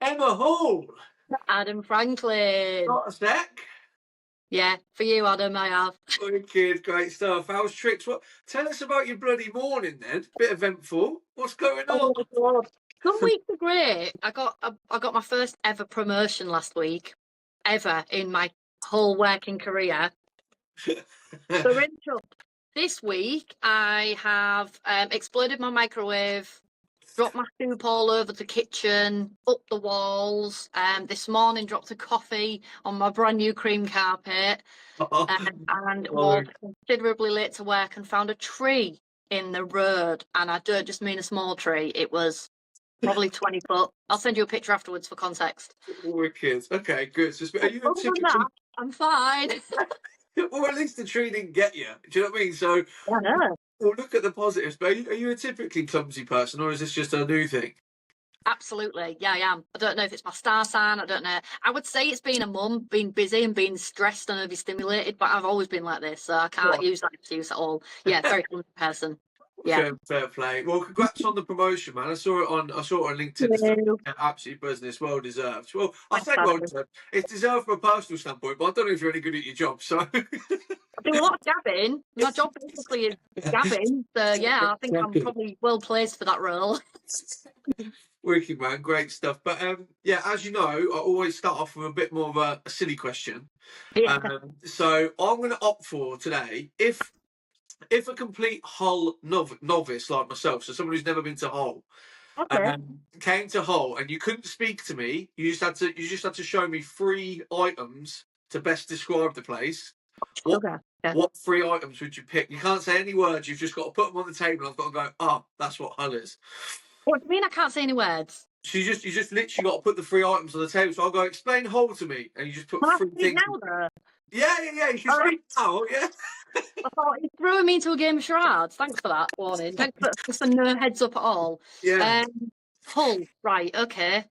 Emma Hall. Adam Franklin. Not a sec. Yeah, for you, Adam, I have. Wicked, great stuff. How's tricks? What? Tell us about your bloody morning then. Bit eventful. What's going on? Oh my God. Some weeks are great. I got my first ever promotion last week, ever in my whole working career. So in trouble. This week, I have exploded my microwave, dropped my soup all over the kitchen, up the walls. This morning, dropped a coffee on my brand new cream carpet, and was considerably late to work and found a tree in the road. And I don't just mean a small tree. It was probably 20 foot. I'll send you a picture afterwards for context. Wicked. Okay, good. So, are you Other than typically... that, I'm fine. Well, at least the tree didn't get you. Do you know what I mean? So, I know. well, look at the positives. But are you a typically clumsy person, or is this just a new thing? Absolutely. Yeah, I am. I don't know if it's my star sign. I don't know. I would say it's being a mum, being busy and being stressed and overstimulated, but I've always been like this, so I can't use that excuse at all. Yeah, very clumsy person. Yeah. Fair play. Well, congrats on the promotion, man. I saw it on LinkedIn. Absolutely business, well deserved. Well, I say well deserved. It's deserved from a personal standpoint, but I don't know if you're any good at your job. So I do a lot of gabbing. My job basically is gabbing. So yeah, I think I'm probably well placed for that role. Wicked, man, great stuff. But yeah, as you know, I always start off with a bit more of a silly question. Yeah. So I'm going to opt for today if a complete Hull novice like myself, so someone who's never been to Hull, came to Hull and you couldn't speak to me, you just had to show me 3 items to best describe the place. What 3 items would you pick? You can't say any words. You've just got to put them on the table. I've got to go. Oh, that's what Hull is. What do you mean? I can't say any words. So you just literally got to put the 3 items on the table. So I'll go explain Hull to me, and you just put 3 things. Now, though? Yeah. You can speak now. Yeah. I thought you threw me into a game of charades. Thanks for that warning. Thanks for no heads up at all. Yeah. Hull, right? Okay.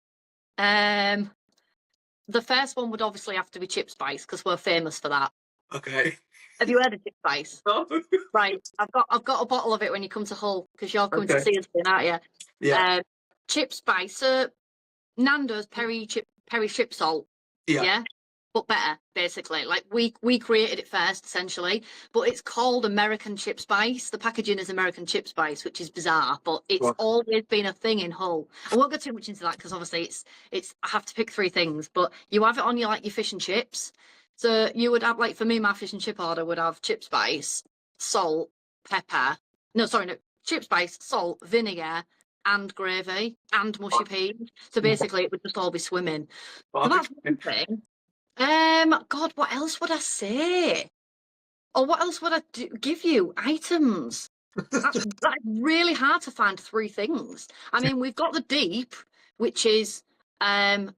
The first one would obviously have to be Chip Spice because we're famous for that. Okay. Have you heard of Chip Spice? No. Right. I've got a bottle of it when you come to Hull because you're coming to see us, aren't you? Yeah. Chip Spice. Nando's Peri Chip Salt. Yeah. But better, basically. Like we created it first, essentially. But it's called American Chip Spice. The packaging is American Chip Spice, which is bizarre, but it's always been a thing in Hull. I won't go too much into that because obviously it's I have to pick 3 things, but you have it on your fish and chips. So you would have for me, my fish and chip order would have Chip Spice, salt, pepper. No, Chip Spice, salt, vinegar, and gravy and mushy peas. So basically, it would just all be swimming. So that's one thing. God, what else would I say? Or what else would I give you? Items. That's really hard to find 3 things. I mean, we've got the Deep, which is a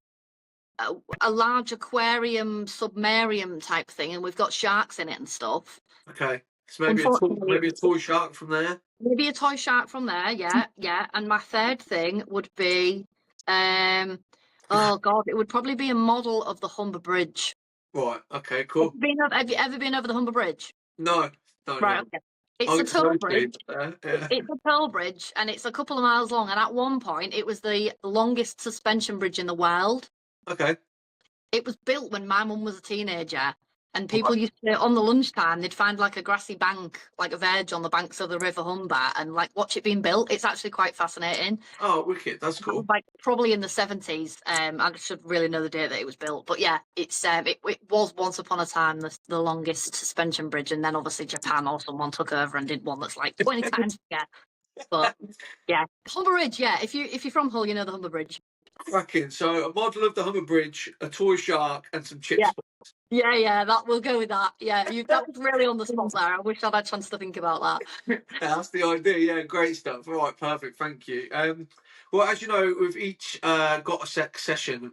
large aquarium, submarium type thing, and we've got sharks in it and stuff. Okay. So maybe a toy shark from there. Maybe a toy shark from there, yeah. And my third thing would be, oh God, it would probably be a model of the Humber Bridge. Right. Okay. Cool. Have you ever been over the Humber Bridge? No. Right. Okay. It's a toll bridge. It's a toll bridge, and it's a couple of miles long. And at one point, it was the longest suspension bridge in the world. Okay. It was built when my mum was a teenager. And people used to, on the lunchtime, they'd find a grassy bank, a verge on the banks of the River Humber and watch it being built. It's actually quite fascinating. Oh, wicked. That's cool. Probably in the 70s. I should really know the date that it was built. But yeah, it was once upon a time the longest suspension bridge. And then obviously Japan or someone took over and did one that's 20 times bigger. But yeah, Humber Bridge, yeah. If you're from Hull, you know the Humber Bridge. Cracking. So a model of the Humber Bridge, a toy shark, and some chips. Yeah, that we'll go with that. Yeah, that was really on the spot there. I wish I'd had a chance to think about that. That's the idea. Yeah, great stuff. All right, perfect. Thank you. Well, as you know, we've each got a session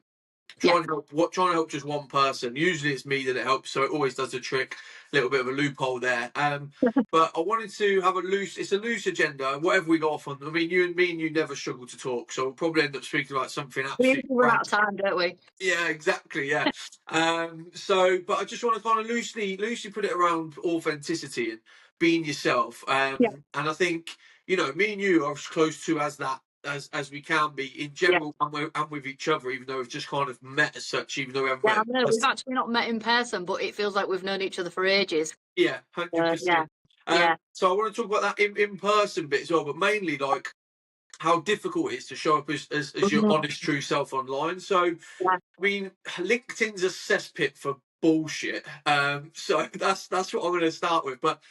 trying to help just one person. Usually it's me that it helps, so it always does the trick. A little bit of a loophole there. But I wanted to have a loose agenda. Whatever we go off on. I mean, me and you never struggle to talk, so we'll probably end up speaking about something absolutely. We run out of time, don't we? Yeah, exactly. Yeah. But I just want to kind of loosely put it around authenticity and being yourself. And I think me and you are as close to as that as we can be in general, and with each other, even though we've just kind of met as such, even though we haven't Yeah, I met. know, we've actually not met in person, but it feels like we've known each other for ages. Yeah, 100%. Yeah. So I want to talk about that in person bit as well, but mainly like how difficult it is to show up as your Mhm. honest, true self online. So, Yeah. I mean, LinkedIn's a cesspit for bullshit. So that's what I'm going to start with. But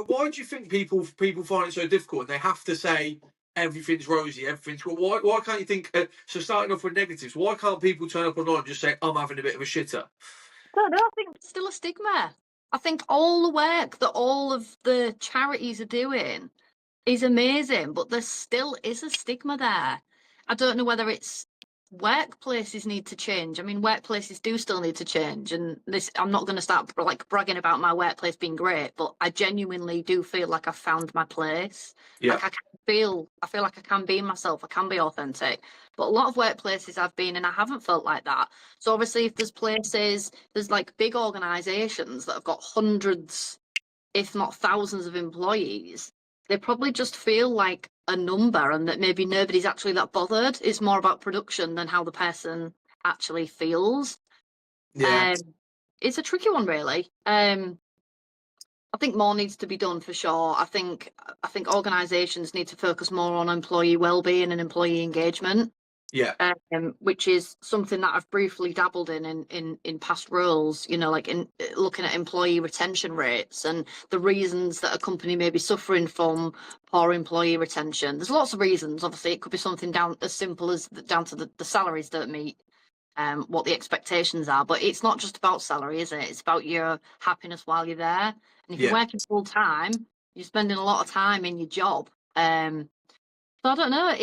why do you think people find it so difficult and they have to say everything's rosy, everything's good? Why can't you think? So starting off with negatives, why can't people turn up online and just say I'm having a bit of a shitter? No, I think it's still a stigma. I think all the work that all of the charities are doing is amazing, but there still is a stigma there. I don't know whether it's workplaces need to change. I mean, workplaces do still need to change, and this I'm not going to start like bragging about my workplace being great, but I genuinely do feel like I found my place. Yeah, Like I feel like I can be myself. I can be authentic. But a lot of workplaces I've been in, I haven't felt like that. So obviously, if there's places, there's like big organisations that have got hundreds, if not thousands, of employees, they probably just feel like a number and that maybe nobody's actually that bothered. It's more about production than how the person actually feels. yeah, Um, it's a tricky one, really. I think more needs to be done for sure. I think organisations need to focus more on employee well-being and employee engagement, yeah, which is something that I've briefly dabbled in past roles. You know, like in looking at employee retention rates and the reasons that a company may be suffering from poor employee retention. There's lots of reasons. Obviously, it could be something down as simple as down to the salaries don't meet what the expectations are. But it's not just about salary, is it? It's about your happiness while you're there. And if you're yeah. working full time, you're spending a lot of time in your job. So I don't know.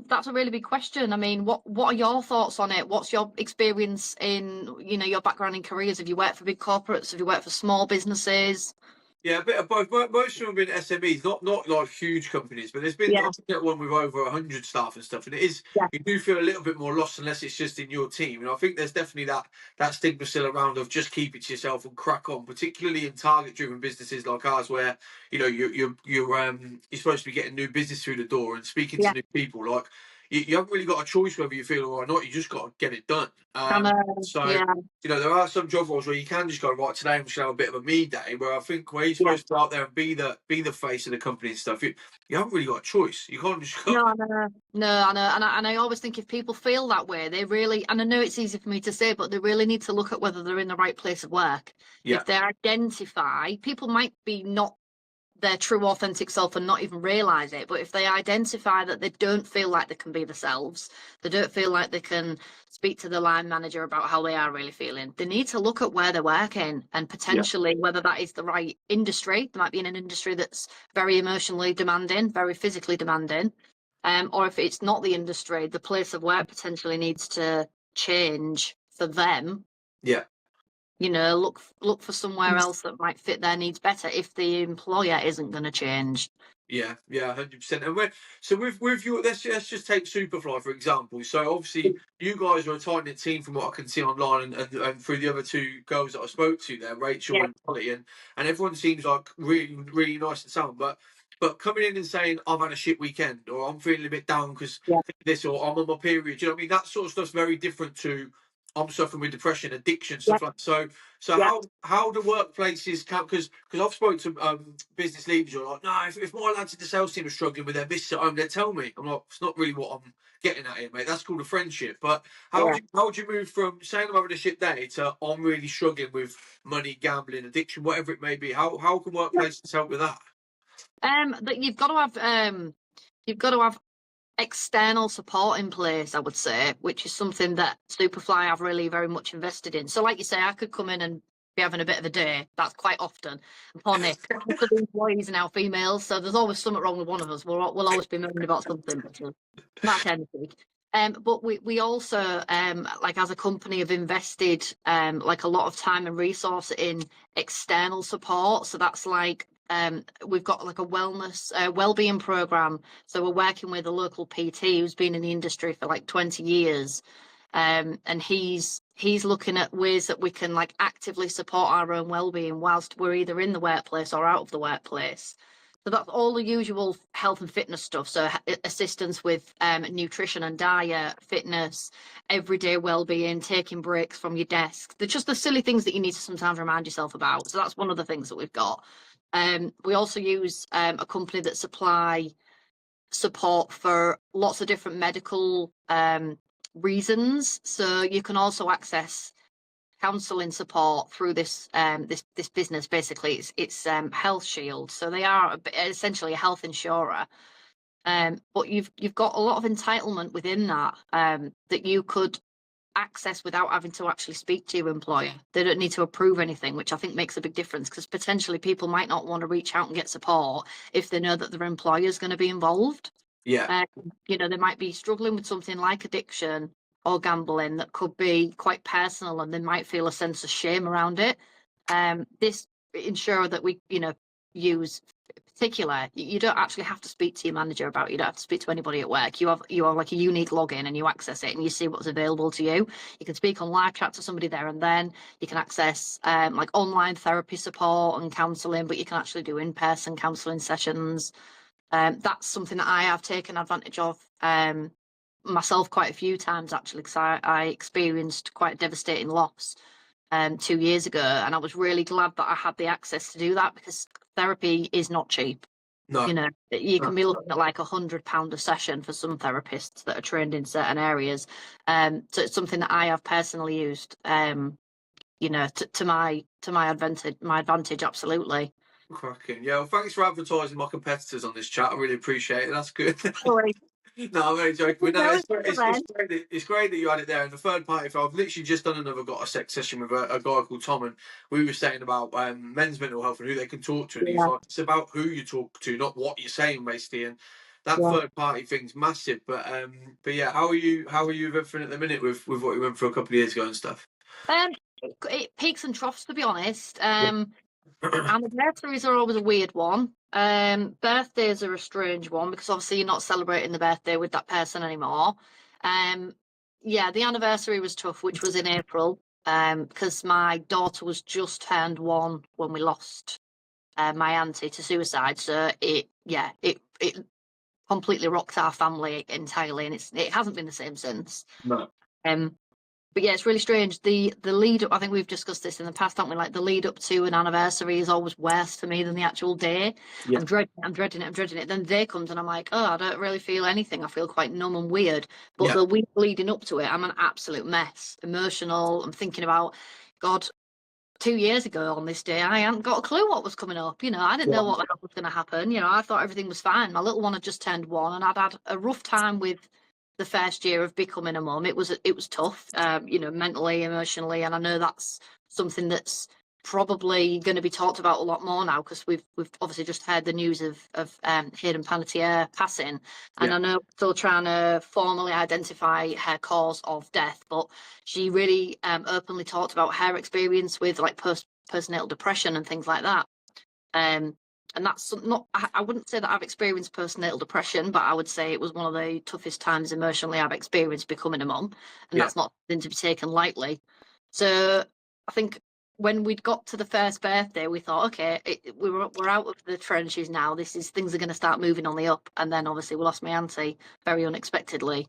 That's a really big question. I mean, what are your thoughts on it? What's your experience in your background in careers? Have you worked for big corporates? Have you worked for small businesses? Yeah, a bit of both. Most of them have been SMEs, not like huge companies, but there's been Yeah, I've been at one with over 100 staff and stuff, and it is yeah, you do feel a little bit more lost unless it's just in your team. And I think there's definitely that stigma still around of just keep it to yourself and crack on, particularly in target-driven businesses like ours, where you're supposed to be getting new business through the door and speaking to yeah. new people. Like you haven't really got a choice whether you feel or not. You just got to get it done. I know. So Yeah, there are some job roles where you can just go, right, today I'm just gonna have a bit of a me day, where I think where you're yeah. supposed to go out there and be the face of the company and stuff, you haven't really got a choice. You can't just go. No, I know. No, I know. And I always think if people feel that way, they really, and I know it's easy for me to say, but they really need to look at whether they're in the right place of work. Yeah, If they identify, people might be not their true authentic self and not even realize it, but if they identify that they don't feel like they can be themselves, they don't feel like they can speak to the line manager about how they are really feeling, they need to look at where they're working and yeah, potentially whether that is the right industry. They might be in an industry that's very emotionally demanding, very physically demanding, or if it's not the industry, the place of work potentially needs to change for them. yeah. Look for somewhere else that might fit their needs better if the employer isn't going to change. Yeah, yeah, 100%. And with you, let's just take Superfly for example. So obviously, you guys are a tight knit team from what I can see online, and through the other two girls that I spoke to there, Rachel Yeah, and Polly, and everyone seems like really really nice and sound. But coming in and saying I've had a shit weekend, or I'm feeling a bit down because yeah, this, or I'm on my period. You know what I mean? That sort of stuff's very different to I'm suffering with depression, addiction, yeah, stuff like that. So yeah, how do workplaces count? Because I've spoken to business leaders who are like, no, if my lads at the sales team are struggling with their business at home, they tell me. I'm like, it's not really what I'm getting at here, mate. That's called a friendship. But yeah. how would you move from saying I'm having a shit day to I'm really struggling with money, gambling, addiction, whatever it may be? How can workplaces help with that? That you've got to have external support in place, I would say, which is something that Superfly have really very much invested in. So, like you say, I could come in and be having a bit of a day. That's quite often. And poor Nick, most of the employees are now females, so there's always something wrong with one of us. We'll always be moaning about something, but that's anything. But we also, like as a company, have invested like a lot of time and resource in external support. So that's like we've got like a wellness well-being program. So we're working with a local PT who's been in the industry for like 20 years. And he's looking at ways that we can like actively support our own well-being whilst we're either in the workplace or out of the workplace. So that's all the usual health and fitness stuff. So assistance with nutrition and diet, fitness, everyday well-being, taking breaks from your desk. They're just the silly things that you need to sometimes remind yourself about. So that's one of the things that we've got. We also use a company that supply support for lots of different medical reasons. So you can also access counselling support through this this business. Basically, it's Health Shield, so they are essentially a health insurer. But you've got a lot of entitlement within that that you could access without having to actually speak to your employer. They don't need to approve anything, which I think makes a big difference, because potentially people might not want to reach out and get support if they know that their employer is going to be involved. Yeah. You know, they might be struggling with something like addiction or gambling that could be quite personal, and they might feel a sense of shame around it. This insurer that we, use particular, you don't actually have to speak to your manager about it. You don't have to speak to anybody at work. You have like a unique login, and you access it and you see what's available to you. You can speak on live chat to somebody there and then. You can access like online therapy support and counselling, but you can actually do in-person counselling sessions. That's something that I have taken advantage of myself quite a few times, actually, because I experienced quite a devastating loss 2 years ago, and I was really glad that I had the access to do that, because therapy is not cheap. No. You know, you can be looking at like £100 a session for some therapists that are trained in certain areas. So it's something that I have personally used, to my advantage, absolutely. Cracking. Yeah, well, thanks for advertising my competitors on this chat. I really appreciate it. That's good. Sorry. No, I'm only joking. But no, No, it's great that you had it there. And the third party, I've literally just done got a sex session with a guy called Tom, and we were saying about men's mental health and who they can talk to. And he's like, it's about who you talk to, not what you're saying, basically. And that third party thing's massive. But yeah, how are you with everything at the minute with what you went through a couple of years ago and stuff? It peaks and troughs, to be honest. Anniversaries are always a weird one. Birthdays are a strange one, because obviously you're not celebrating the birthday with that person anymore. Yeah, the anniversary was tough, which was in April, because my daughter was just turned 1 when we lost my auntie to suicide. So it completely rocked our family entirely, and it hasn't been the same since. No. But yeah, it's really strange. The lead up, I think we've discussed this in the past, haven't we? Like, the lead up to an anniversary is always worse for me than the actual day. Yeah. I'm dreading it. Then the day comes and I'm like, oh, I don't really feel anything. I feel quite numb and weird. But the week leading up to it, I'm an absolute mess. Emotional. I'm thinking about, God, 2 years ago on this day, I hadn't got a clue what was coming up. I didn't know what the hell was going to happen. I thought everything was fine. My little one had just turned 1, and I'd had a rough time with the first year of becoming a mum. It was tough, mentally, emotionally, and I know that's something that's probably going to be talked about a lot more now, because we've obviously just heard the news of Hayden Panettiere passing, and I know we're still trying to formally identify her cause of death, but she really openly talked about her experience with like postnatal depression and things like that. And that's not, I wouldn't say that I've experienced postnatal depression, but I would say it was one of the toughest times emotionally I've experienced becoming a mum. And that's not something to be taken lightly. So I think when we'd got to the first birthday, we thought, okay, we're out of the trenches now. Things are going to start moving on the up. And then obviously we lost my auntie very unexpectedly.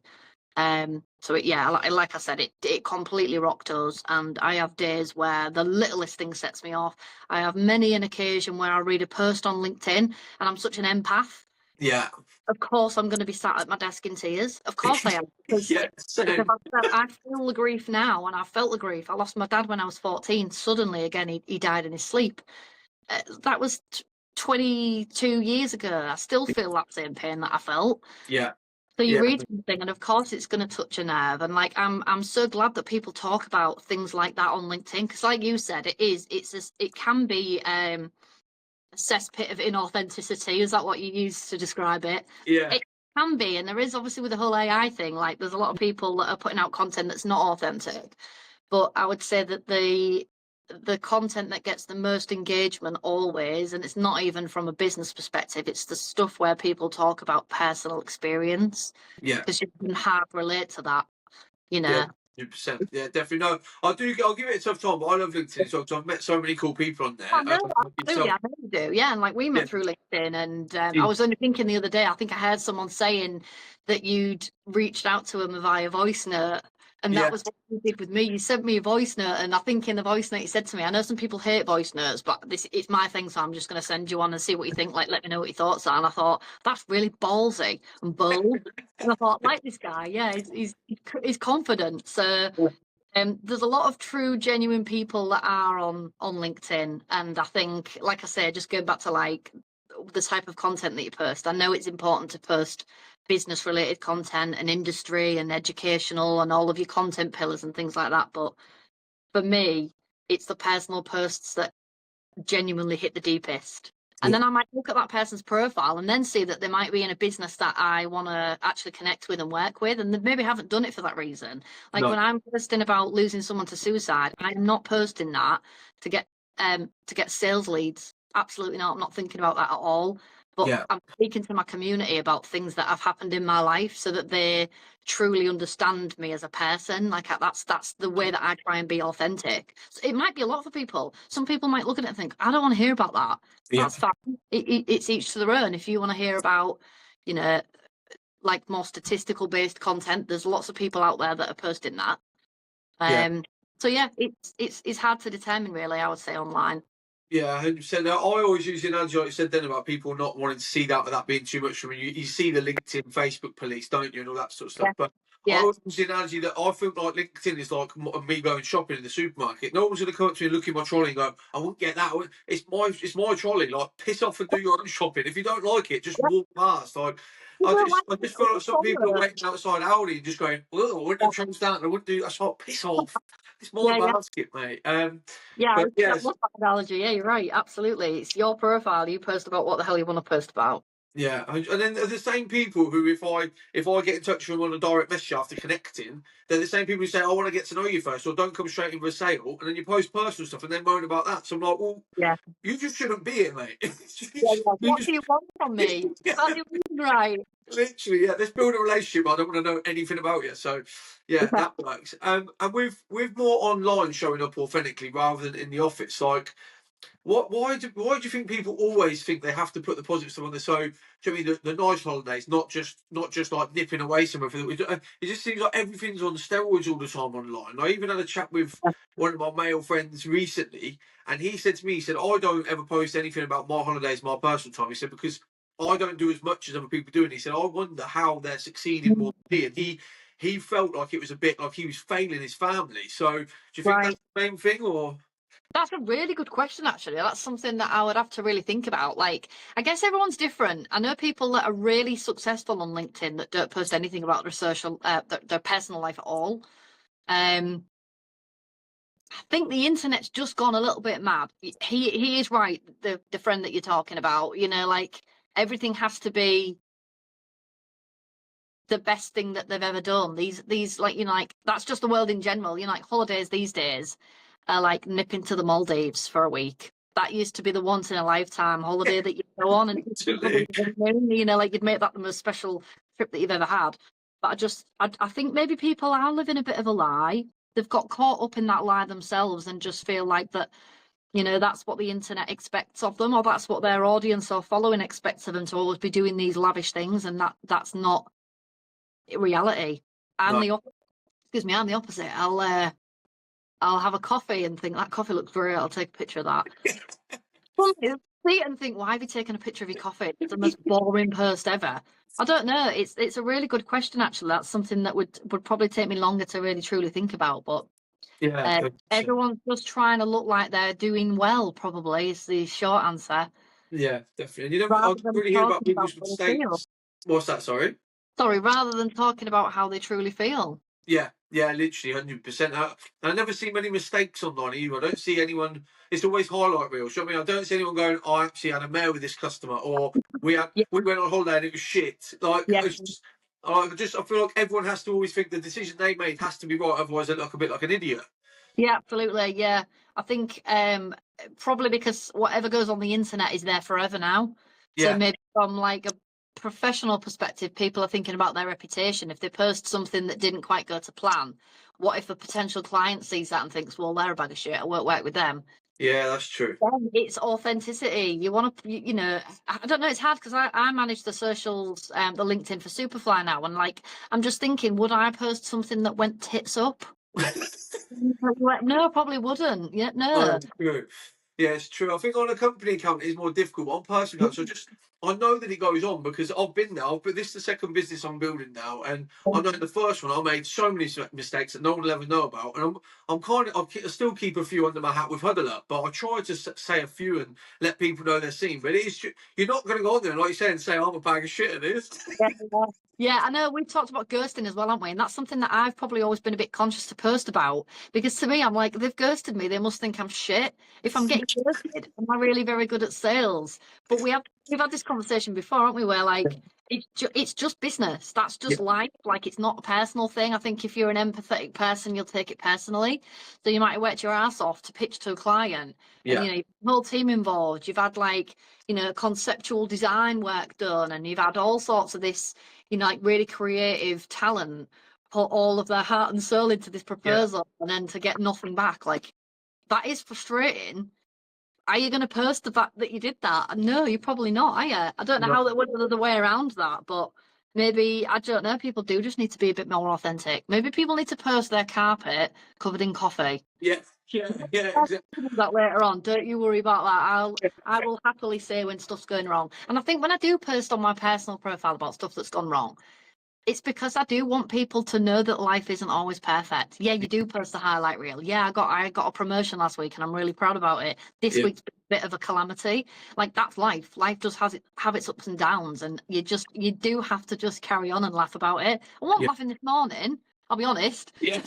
So like I said, it completely rocked us, and I have days where the littlest thing sets me off. I have many an occasion where I read a post on LinkedIn, and I'm such an empath. Yeah. Of course, I'm going to be sat at my desk in tears. Of course I am. Because I feel the grief now, and I felt the grief. I lost my dad when I was 14. Suddenly, again, he died in his sleep. That was 22 years ago. I still feel that same pain that I felt. Yeah. So you read something, and of course it's going to touch a nerve. And like, I'm so glad that people talk about things like that on LinkedIn, because like you said, it can be a cesspit of inauthenticity. Is that what you use to describe it? Yeah. It can be, and there is obviously with the whole AI thing. Like, there's a lot of people that are putting out content that's not authentic. But I would say that the content that gets the most engagement always, and it's not even from a business perspective, it's the stuff where people talk about personal experience. Yeah. Because you can hard relate to that, 100%. Yeah, definitely. No, I'll give it a tough time, but I love LinkedIn as well because I've met so many cool people on there. Oh, no, Like absolutely, yourself. I know you do. Yeah, and like we Yeah. met through LinkedIn, and I Yeah. was only thinking the other day. I think I heard someone saying that you'd reached out to them via voice note, and that Yeah. was what you did with me. You sent me a voice note, and I think in the voice note you said to me, "I know some people hate voice notes, but this it's my thing, so I'm just going to send you one and see what you think. Like, let me know what your thoughts are." And I thought that's really ballsy and bold. And I thought, like this guy, yeah, he's confident. So there's a lot of true, genuine people that are on LinkedIn, and I think, like I say, just going back to like the type of content that you post. I know it's important to post business-related content and industry and educational and all of your content pillars and things like that. But for me, it's the personal posts that genuinely hit the deepest. And Yeah. then I might look at that person's profile and then see that they might be in a business that I want to actually connect with and work with. And they maybe haven't done it for that reason. Like No. when I'm posting about losing someone to suicide, I'm not posting that to get sales leads. Absolutely not. I'm not thinking about that at all. But Yeah. I'm speaking to my community about things that have happened in my life so that they truly understand me as a person. Like that's the way that I try and be authentic. So it might be a lot for people. Some people might look at it and think, I don't want to hear about that. Yeah. That's fine. It's each to their own. If you want to hear about, you know, like more statistical based content, there's lots of people out there that are posting that. Yeah. So yeah, it's hard to determine really, I would say online. Yeah, 100%. Now, I always use the analogy like you said then about people not wanting to see that being too much from you. You see the LinkedIn, Facebook police, don't you, and all that sort of stuff. Yeah. But I Yeah. always use the analogy that I feel like LinkedIn is like me going shopping in the supermarket. No one's going to come up to me and look in my trolley and go, "I won't get that. It's my trolley. Like, piss off and do your own shopping. If you don't like it, just Yeah. walk past." Like, People like I just feel like some people are waiting outside Aldi and just going, "Oh, I wouldn't yeah, have chose that. I wouldn't do that." So piss off. It's my yeah, yeah. basket, mate. Yeah, But I yes. love that analogy. Yeah, you're right. Absolutely. It's your profile. You post about what the hell you want to post about. Yeah, and then they're the same people who, if I get in touch with them on a direct message after connecting, they're the same people who say, "I want to get to know you first, or don't come straight in with a sale," and then you post personal stuff and then moan about that. So I'm like, well, Yeah. you just shouldn't be here, mate. Yeah, yeah. You What do you want from me? yeah, Tell me right. literally, yeah. Let's build a relationship. I don't want to know anything about you. So, yeah, Yeah. that works. And with more online showing up authentically rather than in the office, like. Why do you think people always think they have to put the positive stuff on there? So, do you know what I mean the nice holidays, not just like nipping away somewhere for it just seems like everything's on steroids all the time online. I even had a chat with one of my male friends recently, and he said to me, he said, "I don't ever post anything about my holidays, my personal time." He said, "Because I don't do as much as other people do." And he said, "I wonder how they're succeeding more than me." And he felt like it was a bit like he was failing his family. So, do you think Right. that's the main thing, or? That's a really good question, actually. That's something that I would have to really think about. Like, I guess everyone's different. I know people that are really successful on LinkedIn that don't post anything about their their personal life at all. I think the internet's just gone a little bit mad. He is right, the friend that you're talking about. You know, like everything has to be the best thing that they've ever done. These like, you know, like that's just the world in general. You know, like holidays these days are like nipping to the Maldives for a week. That used to be the once in a lifetime holiday that you go on, and you know, like you'd make that the most special trip that you've ever had. But I think maybe people are living a bit of a lie. They've got caught up in that lie themselves and just feel like that, you know, that's what the internet expects of them, or that's what their audience or following expects of them, to always be doing these lavish things, and that's not reality. I'm No. the excuse me, I'm the opposite. I'll have a coffee and think that coffee looks great. I'll take a picture of that. See it and think, why have you taken a picture of your coffee? It's the most boring post ever. I don't know. It's a really good question, actually. That's something that would probably take me longer to really truly think about. But Yeah, everyone's just trying to look like they're doing well, probably is the short answer. yeah, definitely. And you never, I Rather don't than really hear about talking about people's how they feel. mistakes. What's that? Sorry. Sorry, rather than talking about how they truly feel. Yeah, yeah, literally 100%. I never see many mistakes online either. I don't see anyone. It's always highlight reels. You know what I mean? I don't see anyone going, "I actually had a mail with this customer," or Yeah, we went on holiday and it was shit." Like yeah. I feel like everyone has to always think the decision they made has to be right, otherwise they look a bit like an idiot. Yeah, absolutely. Yeah. I think probably because whatever goes on the internet is there forever now. So Yeah, maybe from like professional perspective, people are thinking about their reputation. If they post something that didn't quite go to plan, what if a potential client sees that and thinks, well, they're a bag of shit, I won't work with them? Yeah, that's true. It's authenticity. You want to, you know, I don't know, it's hard because I manage the socials, the LinkedIn for Superfly now. And like, I'm just thinking, would I post something that went tits up? No, I probably wouldn't. Yeah, no. True. Yeah, it's true. I think on a company account it's more difficult. On personal account, so I know that it goes on because I've been there. But this is the second business I'm building now, and I know the first one I made so many mistakes that no one will ever know about. And I'm kind of I still keep a few under my hat with Huddle Up, but I try to say a few and let people know they're seen. But it is you're not going to go on there like you said and say I'm a bag of shit at this. Yeah, I know we've talked about ghosting as well, haven't we? And that's something that I've probably always been a bit conscious to post about because to me, I'm like, they've ghosted me. They must think I'm shit. If I'm getting ghosted, am I really very good at sales? But we've had this conversation before, haven't we? Where like it's just business. That's just life. Like it's not a personal thing. I think if you're an empathetic person, you'll take it personally. So you might have worked your ass off to pitch to a client, and you know, the whole team involved. You've had like conceptual design work done, and you've had all sorts of this. Like really creative talent put all of their heart and soul into this proposal and then to get nothing back. Like that is frustrating. Are you going to post the fact that you did that? No, you're probably not, are you? I don't know how that would the way around that, but maybe, I don't know, people do just need to be a bit more authentic. Maybe people need to post their carpet covered in coffee. Yeah, exactly. That later on. Don't you worry about that. I will happily say when stuff's going wrong. And I think when I do post on my personal profile about stuff that's gone wrong, it's because I do want people to know that life isn't always perfect. Yeah, you do post a highlight reel. Yeah, I got a promotion last week and I'm really proud about it. This week's been a bit of a calamity. Like that's life. Life just have its ups and downs, and you do have to just carry on and laugh about it. I wasn't laughing this morning, I'll be honest. Yeah.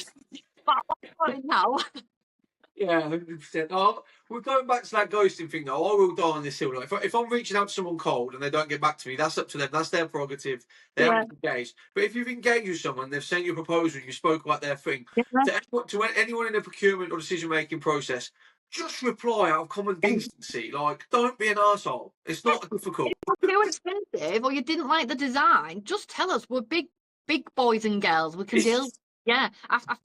But I'm laughing now. Yeah, 100%. We're going back to that ghosting thing though. I will die on this hill. Like, if I'm reaching out to someone cold and they don't get back to me, that's up to them. That's their prerogative. They haven't engaged. But if you've engaged with someone, they've sent you a proposal, you spoke about their thing. To anyone in the procurement or decision making process, just reply out of common decency. Like, don't be an arsehole. It's not difficult. If it's too expensive or you didn't like the design, just tell us. We're big boys and girls. We can deal. Yeah,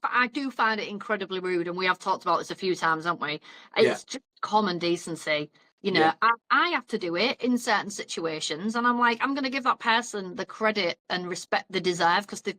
I do find it incredibly rude, and we have talked about this a few times, haven't we? It's just common decency. I have to do it in certain situations, and I'm like, I'm going to give that person the credit and respect they deserve because they've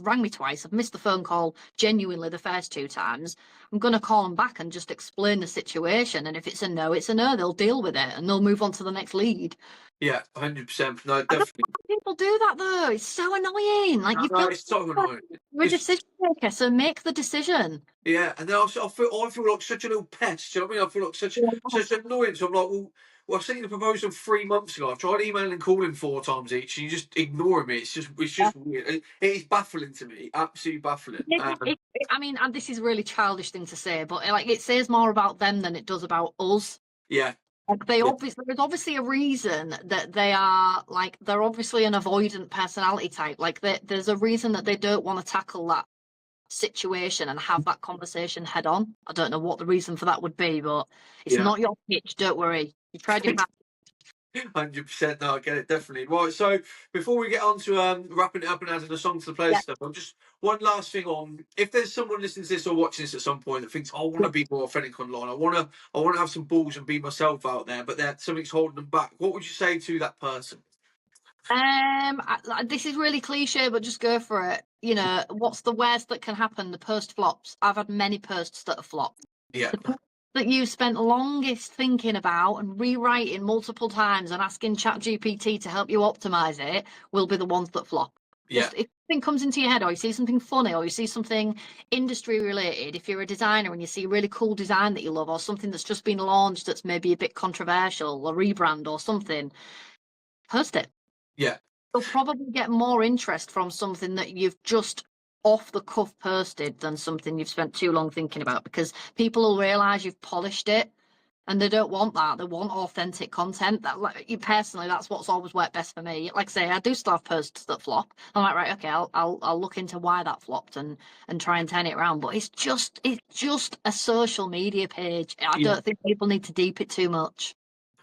rang me twice. I've missed the phone call genuinely the first 2 times. I'm going to call them back and just explain the situation, and if it's a no, it's a no. They'll deal with it and they'll move on to the next lead. Yeah, 100%. No, definitely. People do that though. It's so annoying. Like it's so annoying. You're a decision maker, so make the decision. Yeah, and then I feel like such a little pest. Do you know what I mean? I feel like such an annoyance. I'm like, well, I sent you the proposal 3 months ago. I've tried emailing and calling 4 times each, and you just ignoring me. It's just weird. It is baffling to me. Absolutely baffling. I mean, and this is a really childish thing to say, but like it says more about them than it does about us. Yeah. Like there's obviously a reason that they're obviously an avoidant personality type. Like there's a reason that they don't want to tackle that situation and have that conversation head on. I don't know what the reason for that would be, but it's not your pitch. Don't worry. You tried your best. 100%. No, I get it, definitely. Right, so before we get on to wrapping it up and adding a song to the playlist stuff, I'm just one last thing on, if there's someone listening to this or watching this at some point that thinks, I want to be more authentic online, I want to have some balls and be myself out there, but something's holding them back, what would you say to that person? This is really cliche, but just go for it. What's the worst that can happen? The post flops. I've had many posts that have flopped. Yeah. That you spent longest thinking about and rewriting multiple times and asking ChatGPT to help you optimize it will be the ones that flop. Yeah. If something comes into your head, or you see something funny, or you see something industry related, if you're a designer and you see a really cool design that you love, or something that's just been launched that's maybe a bit controversial, or rebrand or something, post it. Yeah. You'll probably get more interest from something that you've just off the cuff posted than something you've spent too long thinking about, because people will realize you've polished it and they don't want that. They want authentic content. That, like, personally, that's what's always worked best for me. Like I say, I do still have posts that flop. I'm like, right, okay, I'll look into why that flopped and try and turn it around. But it's just a social media page. I don't think people need to deep it too much.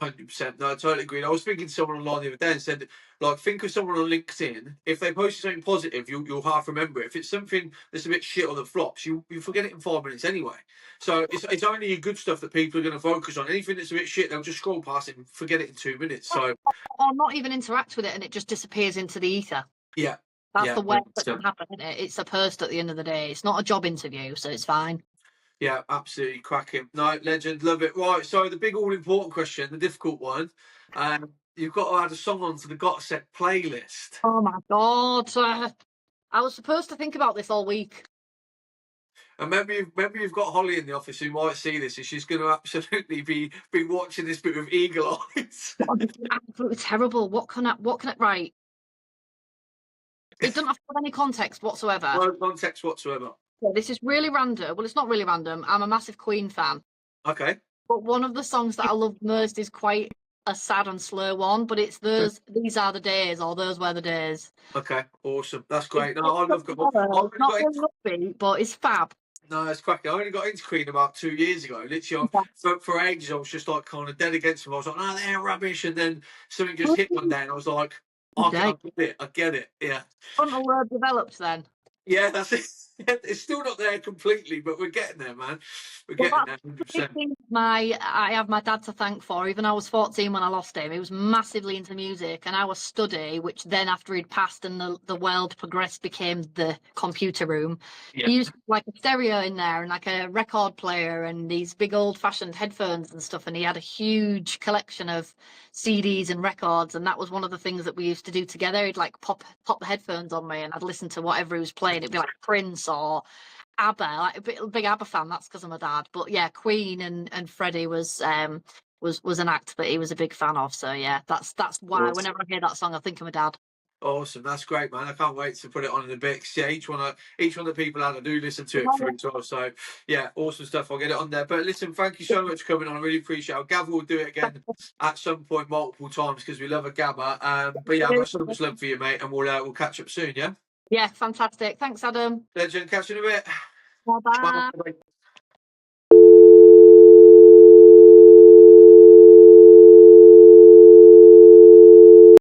100%. No, I totally agree. I was speaking to someone online the other day and said, like, think of someone on LinkedIn. If they post something positive, you'll half remember it. If it's something that's a bit shit or that flops, you forget it in 5 minutes anyway. So it's only your good stuff that people are going to focus on. Anything that's a bit shit, they'll just scroll past it and forget it in 2 minutes. So, or not even interact with it, and it just disappears into the ether. yeah. That's the worst that 100%. can happen, isn't it? It's a post at the end of the day. It's not a job interview, so it's fine. Yeah, absolutely cracking. No, legend, love it. Right, so the big all-important question, the difficult one, you've got to add a song onto the Got Set playlist. Oh my god! I was supposed to think about this all week. And maybe you've got Holly in the office who might see this, and she's going to absolutely be watching this bit with eagle eyes. Absolutely terrible. What can I write? It doesn't have to have any context whatsoever. No context whatsoever. This is really random. Well, it's not really random. I'm a massive Queen fan. Okay. But one of the songs that I love most is quite a sad and slow one, but it's These Are the Days, or Those Were the Days. Okay, awesome. That's great. No, I love not rugby, but it's fab. No, it's cracking. I only got into Queen about 2 years ago. Literally, for ages, I was just like kind of dead against them. I was like, no, they're rubbish. And then something just hit one day, and I was like, I get it. Yeah. Frontal lobe developed then. Yeah, that's it. It's still not there completely, but we're getting there, man. We're getting there, 100%. I have my dad to thank for. Even I was 14 when I lost him. He was massively into music, and our study, which then after he'd passed and the world progressed, became the computer room. Yeah. He used like a stereo in there and like a record player and these big old-fashioned headphones and stuff. And he had a huge collection of CDs and records, and that was one of the things that we used to do together. He'd like pop the headphones on me, and I'd listen to whatever he was playing. It'd be like Prince or ABBA, like a big ABBA fan. That's because of my dad. But yeah, Queen and Freddie was an act that he was a big fan of. So yeah, that's why whenever I hear that song, I think of my dad. Awesome, that's great, man. I can't wait to put it on in the mix. Yeah, each one of the people out, I do listen to it through as well. So yeah, awesome stuff. I'll get it on there. But listen, thank you so much for coming on. I really appreciate it. Gabba will do it again at some point, multiple times, because we love a Gabba. But yeah, I've got so much love for you, mate, and we'll catch up soon. Yeah. Yeah, fantastic. Thanks, Adam. Legend. Catch you in a bit. Bye. Bye.